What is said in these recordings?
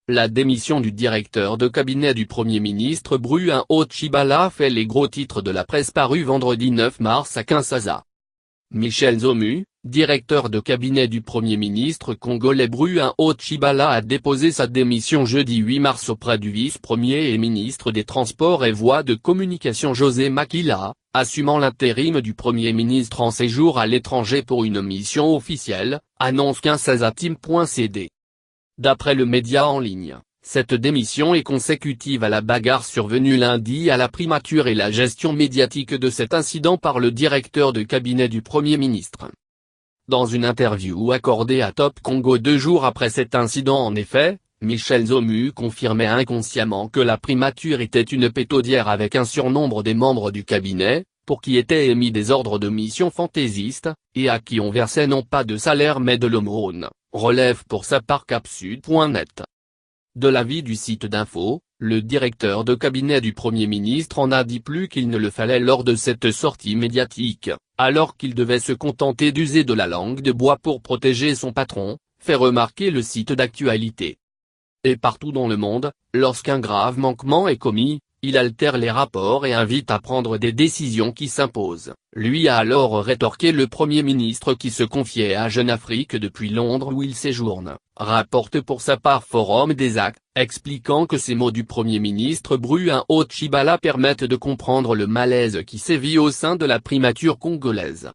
La démission du directeur de cabinet du Premier ministre Bruin Otshibala fait les gros titres de la presse paru vendredi 9 mars à Kinshasa. Michel Zomu, directeur de cabinet du Premier ministre congolais Bruin Otshibala a déposé sa démission jeudi 8 mars auprès du vice-premier et ministre des Transports et Voies de Communication José Makila, assumant l'intérim du Premier ministre en séjour à l'étranger pour une mission officielle, annonce kinsasatim.cd. D'après le média en ligne, cette démission est consécutive à la bagarre survenue lundi à la primature et la gestion médiatique de cet incident par le directeur de cabinet du Premier ministre. Dans une interview accordée à Top Congo 2 jours après cet incident en effet, Michel Zomu confirmait inconsciemment que la primature était une pétaudière avec un surnombre des membres du cabinet, pour qui étaient émis des ordres de mission fantaisistes, et à qui on versait non pas de salaire mais de l'aumône, relève pour sa part Capsud.net. De l'avis du site d'info, le directeur de cabinet du Premier ministre en a dit plus qu'il ne le fallait lors de cette sortie médiatique, alors qu'il devait se contenter d'user de la langue de bois pour protéger son patron, fait remarquer le site d'actualité. Et partout dans le monde, lorsqu'un grave manquement est commis, il altère les rapports et invite à prendre des décisions qui s'imposent, lui a alors rétorqué le Premier ministre qui se confiait à Jeune Afrique depuis Londres où il séjourne, rapporte pour sa part Forum des Actes, expliquant que ces mots du Premier ministre Bruin Otshibala permettent de comprendre le malaise qui sévit au sein de la primature congolaise.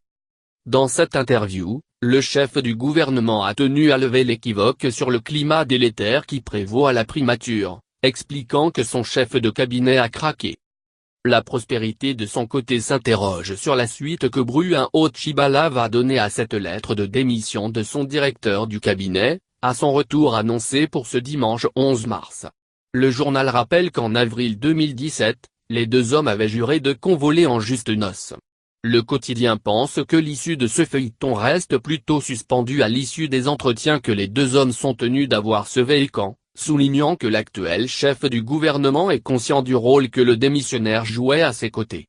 Dans cette interview, le chef du gouvernement a tenu à lever l'équivoque sur le climat délétère qui prévaut à la primature, expliquant que son chef de cabinet a craqué. La Prospérité de son côté s'interroge sur la suite que Bruin Otshibala va donner à cette lettre de démission de son directeur du cabinet, à son retour annoncé pour ce dimanche 11 mars. Le journal rappelle qu'en avril 2017, les deux hommes avaient juré de convoler en juste noces. Le quotidien pense que l'issue de ce feuilleton reste plutôt suspendue à l'issue des entretiens que les deux hommes sont tenus d'avoir ce week-end, soulignant que l'actuel chef du gouvernement est conscient du rôle que le démissionnaire jouait à ses côtés.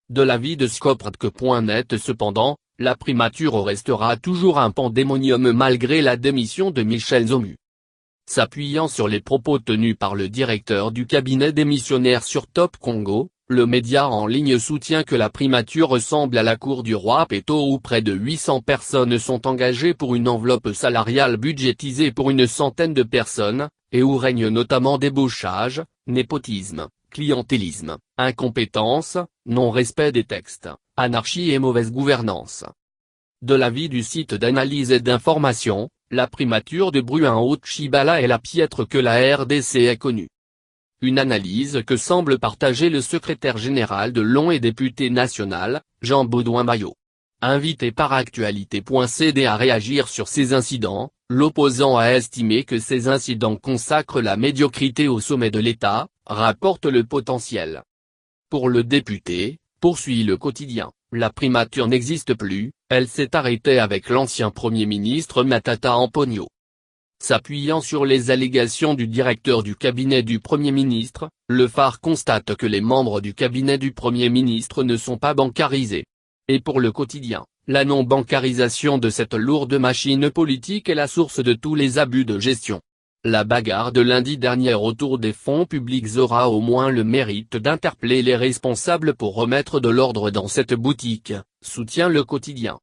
De l'avis de Scopredke.net cependant, la primature restera toujours un pandémonium malgré la démission de Michel Zomu. S'appuyant sur les propos tenus par le directeur du cabinet démissionnaire sur Top Congo, le média en ligne soutient que la primature ressemble à la cour du roi Péto où près de 800 personnes sont engagées pour une enveloppe salariale budgétisée pour une centaine de personnes, et où règne notamment débauchage, népotisme, clientélisme, incompétence, non-respect des textes, anarchie et mauvaise gouvernance. De l'avis du site d'analyse et d'information, la primature de Bruin Otshibala est la piètre que la RDC ait connue. Une analyse que semble partager le secrétaire général de l'ONU et député national, Jean Baudouin Bayot. Invité par Actualité.cd à réagir sur ces incidents, l'opposant a estimé que ces incidents consacrent la médiocrité au sommet de l'État, rapporte Le Potentiel. Pour le député, poursuit le quotidien, la primature n'existe plus, elle s'est arrêtée avec l'ancien Premier ministre Matata Amponio. S'appuyant sur les allégations du directeur du cabinet du Premier ministre, Le Phare constate que les membres du cabinet du Premier ministre ne sont pas bancarisés. Et pour le quotidien, la non-bancarisation de cette lourde machine politique est la source de tous les abus de gestion. La bagarre de lundi dernier autour des fonds publics aura au moins le mérite d'interpeller les responsables pour remettre de l'ordre dans cette boutique, soutient le quotidien.